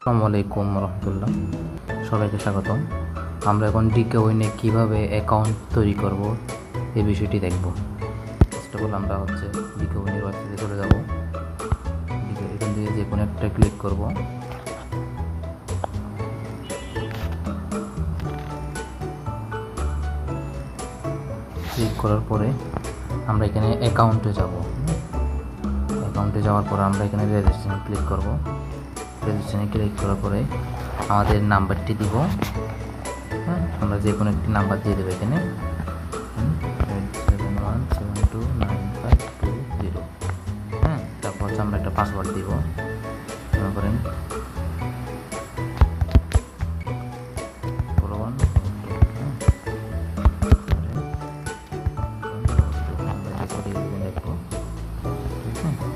আসসালামু আলাইকুম রহমতুল্লাহ, সবাইকে স্বাগতম। আমরা এখন ডিকে উইনে কীভাবে অ্যাকাউন্ট তৈরি করব এই বিষয়টি দেখব। ফার্স্ট অফ অল আমরা ডিকে উইনের ওয়েবসাইটে চলে যাব। এখান থেকে যে কোনো একটা ক্লিক করব। ক্লিক করার পরে আমরা এখানে অ্যাকাউন্টে যাব। অ্যাকাউন্টে যাওয়ার পর আমরা এখানে রেজিস্ট্রেশন ক্লিক করব। রেজিস্ট্রেশনে ক্লিক করার পরে আমাদের নাম্বারটি দিব। আমরা যে কোনো একটি নাম্বার দিয়ে দেবো এখানে 7172952 তারপর আমরা একটা পাসওয়ার্ড দিব। মনে করেন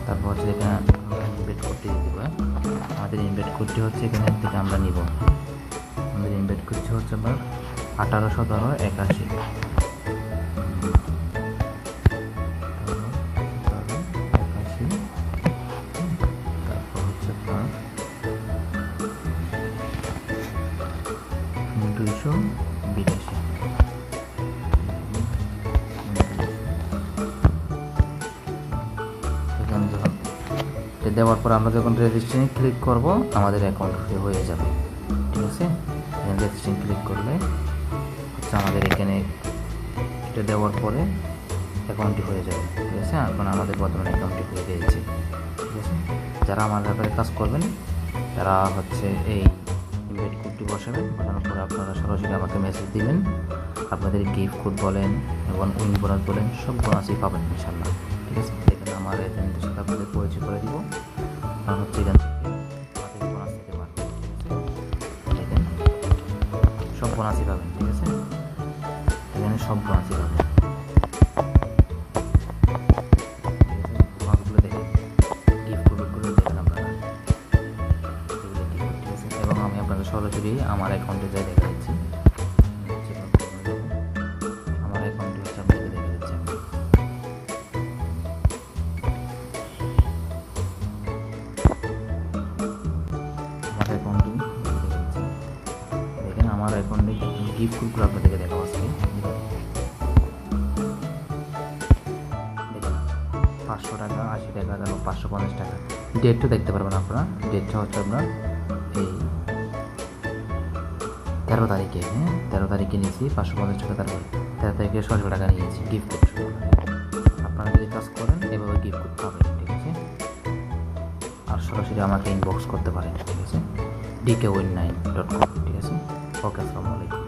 তারপর এখানে ইনভাইট কোডটি দিয়ে দেবো। আমাদের ইনভাইট কোডটি এখানে থেকে আমরা নিব। আমাদের ইনভাইট কোডটি আবার 1881। তারপর আপনার 282। দেওয়ার পর আমরা যখন রেজিস্ট্রেশনে ক্লিক করব আমাদের অ্যাকাউন্ট হয়ে যাবে। ঠিক আছে, রেজিস্ট্রেশন ক্লিক করলে আমাদের এখানে এটা দেওয়ার পরে অ্যাকাউন্টটি হয়ে যাবে। ঠিক আছে, এখন আমাদের বর্তমানে অ্যাকাউন্টটি হয়ে গিয়েছে। ঠিক আছে, যারা আমার ব্যাপারে কাজ করবেন তারা এই ইনভাইট কোডটি বসাবেন। বসানোর পরে আপনারা সরাসরি আমাকে মেসেজ দিবেন। আপনাদের গিফট কোড বলেন এবং উইন বোনাস বলেন, সব বোনাসই পাবেন ইনশাল্লাহ। ঠিক আছে, এখানে আমার এজেন্টের সাথে আপনাদের পরিচয় করে দিব। কারণ এখান থেকে বোনাস দিতে পারবেন। দেখেন সব বোনাসই পাবেন। ঠিক আছে, এখানে সব বোনাসই পাবেন। বোনাসগুলো দেখেন, গিফটগুলো দেখেন আপনারা, এগুলো গিফট। ঠিক আছে, এবং আমি আপনাদের সরাসরি আমার অ্যাকাউন্টে যাই দেখা দিচ্ছি। আমার অ্যাকাউন্টে আপনাকে দেখা দিচ্ছি। দেখেন আমার অ্যাকাউন্টে গিফট কোডগুলো আপনাদেরকে দেখাবো আজকে। দেখেন 500 টাকা, 80 টাকা, তারপর 550 টাকা। ডেটও দেখতে পারবেন আপনারা। ডেটটা আপনার এই 13 তারিখে। 13 তারিখে নিয়েছি 550 টাকা, তারপর 13 তারিখে 600 টাকা নিয়েছি গিফট কোড। আপনারা যদি কাজ করেন এভাবে গিফট কোড পাবেন। ঠিক আছে, আর সরাসরি আমাকে ইনবক্স করতে পারেn। ঠিক আছে, dkwin9.com। ঠিক আছে, ওকে, আসসালামু আলাইকুম।